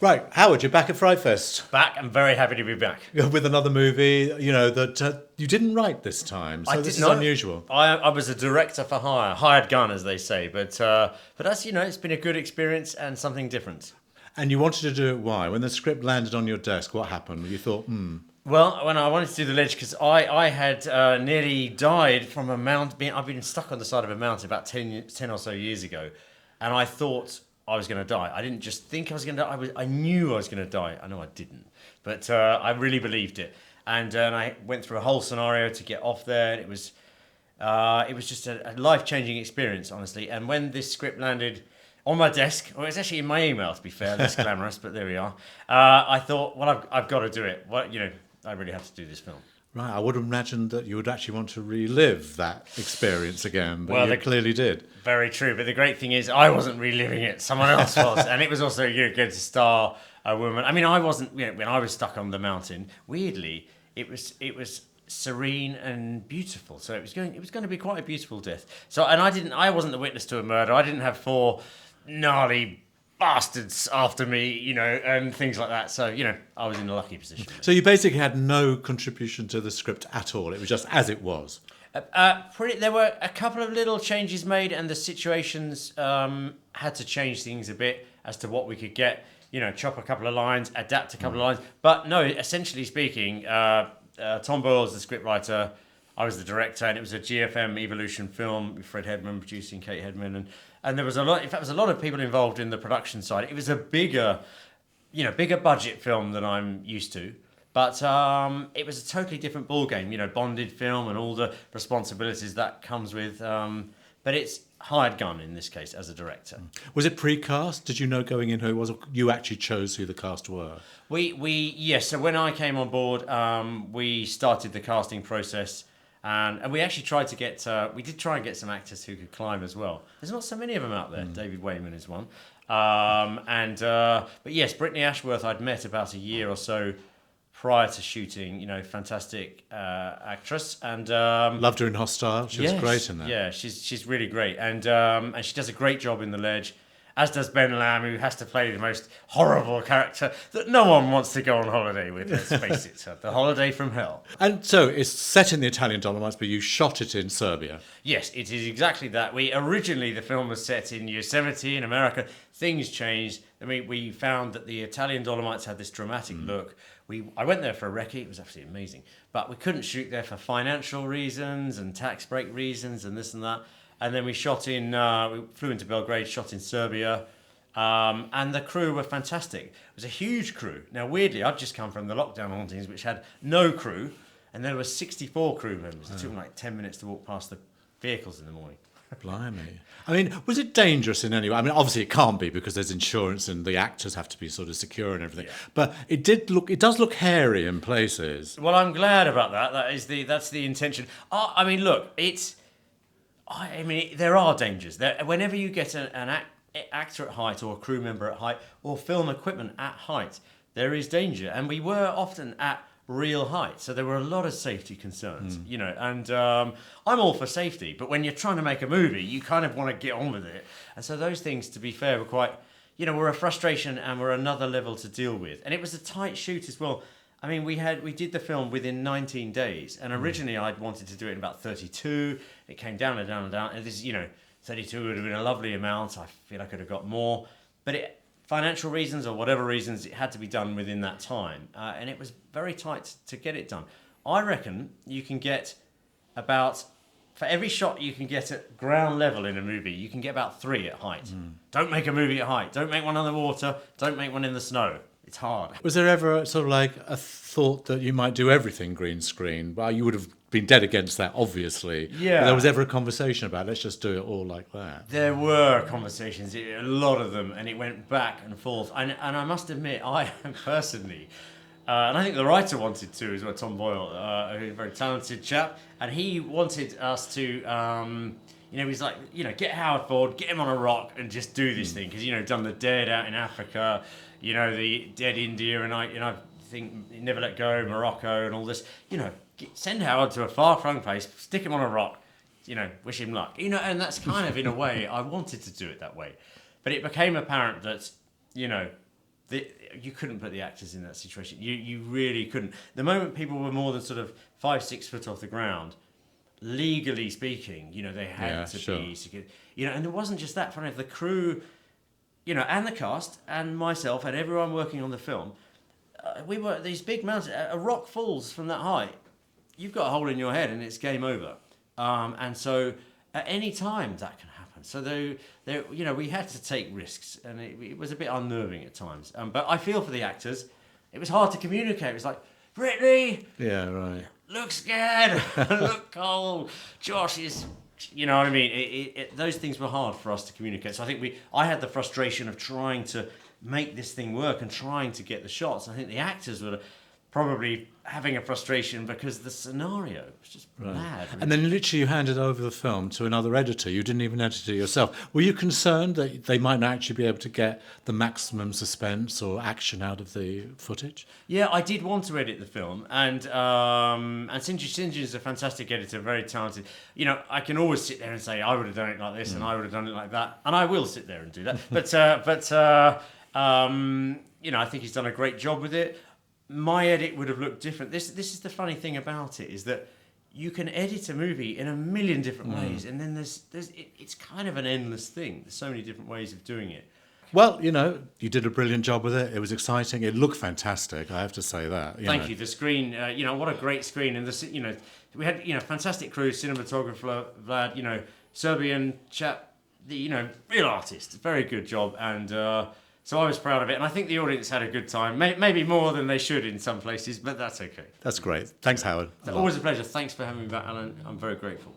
Right, Howard, you're back at FrightFest Back, I'm very happy to be back. with another movie, that you didn't write this time. So this is unusual. I was a director for hire, hired gun, as they say. But that's, it's been a good experience and something different. And you wanted to do it, why? When the script landed on your desk, what happened? You thought, Well, when I wanted to do The Ledge, because I had nearly died from a mountain. I've been stuck on the side of a mountain about 10 or so years ago. And I thought I was going to die. I didn't just think I was going to die. I knew I was going to die. I know I didn't. But I really believed it. And I went through a whole scenario to get off there. And it was just a life-changing experience, honestly. And when this script landed on my desk, or it's actually in my email, to be fair, less glamorous, but there we are. I thought, well, I've got to do it. I really have to do this film. right, I would imagine that you would actually want to relive that experience again, but you clearly did. Very true. But the great thing is, I wasn't reliving it. Someone else was. And it was also good to star a woman. I mean, I wasn't, when I was stuck on the mountain, weirdly, it was serene and beautiful. So it was going to be quite a beautiful death. So, and I wasn't the witness to a murder. I didn't have 4 gnarly bastards after me, and things like that. So, I was in a lucky position. So you basically had no contribution to the script at all. It was just as it was. There were a couple of little changes made, and the situations had to change things a bit as to what we could get. Chop a couple of lines, adapt a couple of lines. But no, essentially speaking, Tom Boyle's the scriptwriter. I was the director, and it was a GFM Evolution film with Fred Hedman producing, Kate Hedman, and there was a lot. In fact, there was a lot of people involved in the production side. It was a bigger budget film than I'm used to, but it was a totally different ballgame. Bonded film and all the responsibilities that comes with. But it's hired gun in this case as a director. Was it pre-cast? Did you know going in who it was? Or you actually chose who the cast were? Yes. So when I came on board, we started the casting process. And we actually tried to get, we did try and get some actors who could climb as well. There's not so many of them out there. David Wayman is one. But yes, Brittany Ashworth I'd met about a year or so prior to shooting, fantastic actress. And loved her in Hostile. She was great in that. Yeah, she's really great. And she does a great job in The Ledge. As does Ben Lamb, who has to play the most horrible character that no one wants to go on holiday with, let's face it. The holiday from hell. And so it's set in the Italian Dolomites, but you shot it in Serbia. Yes, it is exactly that. Originally, the film was set in Yosemite in America. Things changed. I mean, we found that the Italian Dolomites had this dramatic look. I went there for a recce. It was absolutely amazing. But we couldn't shoot there for financial reasons and tax break reasons and this and that. And then we we flew into Belgrade, shot in Serbia, and the crew were fantastic. It was a huge crew. Now, weirdly, I'd just come from the lockdown hauntings, which had no crew, and there were 64 crew members. It took them like 10 minutes to walk past the vehicles in the morning. Blimey. I mean, was it dangerous in any way? I mean, obviously it can't be because there's insurance and the actors have to be sort of secure and everything. Yeah. But it does look hairy in places. Well, I'm glad about that. That's the intention. I mean, look, there are dangers. Whenever you get an actor at height or a crew member at height or film equipment at height, there is danger. And we were often at real height. So there were a lot of safety concerns, and I'm all for safety. But when you're trying to make a movie, you kind of want to get on with it. And so those things, to be fair, were quite, were a frustration and were another level to deal with. And it was a tight shoot as well. I mean, we did the film within 19 days, and originally I'd wanted to do it in about 32. It came down and down and down, and this, 32 would have been a lovely amount. I feel I could have got more, but financial reasons or whatever reasons, it had to be done within that time, and it was very tight to get it done. I reckon you can get for every shot you can get at ground level in a movie, you can get about 3 at height. Don't make a movie at height. Don't make one on the water. Don't make one in the snow. It's hard. Was there ever sort of like a thought that you might do everything green screen? Well, you would have been dead against that, obviously. Yeah. But there was ever a conversation about let's just do it all like that? There were conversations, a lot of them, and it went back and forth. And I must admit, I personally, and I think the writer wanted to as well, Tom Boyle, who's a very talented chap, and he wanted us to... he's like, get Howard Ford, get him on a rock and just do this thing. Because, done The Dead out in Africa, the Dead India, and I think Never Let Go, Morocco and all this. Send Howard to a far-flung place, stick him on a rock, wish him luck. And that's kind of, in a way, I wanted to do it that way. But it became apparent that, you couldn't put the actors in that situation. You really couldn't. The moment people were more than sort of 5-6 foot off the ground, legally speaking, they had to be secure. And it wasn't just that. Funny, the crew, and the cast and myself and everyone working on the film, we were at these big mountains. A rock falls from that height, you've got a hole in your head and it's game over. And so at any time that can happen. So we had to take risks, and it was a bit unnerving at times. But I feel for the actors. It was hard to communicate. It was like, Brittany, yeah, right, look scared, look cold. Josh is, you know what I mean. Those things were hard for us to communicate. So I think I had the frustration of trying to make this thing work and trying to get the shots. I think the actors were probably having a frustration because the scenario was just mad. And then literally you handed over the film to another editor. You didn't even edit it yourself. Were you concerned that they might not actually be able to get the maximum suspense or action out of the footage? Yeah, I did want to edit the film, and Sinji is a fantastic editor, very talented. I can always sit there and say I would have done it like this and I would have done it like that, and I will sit there and do that. But I think he's done a great job with it. My edit would have looked different. This is the funny thing about it, is that you can edit a movie in a million different ways, and then it's kind of an endless thing. There's so many different ways of doing it. Well, you did a brilliant job with it. It was exciting. It looked fantastic, I have to say that. Thank you. The screen, what a great screen. And we had, fantastic crew, cinematographer, Vlad, Serbian chap, real artist. Very good job. And so I was proud of it. And I think the audience had a good time. Maybe more than they should in some places, but that's okay. That's great. Thanks, Howard. Always a pleasure. Thanks for having me back, Alan. I'm very grateful.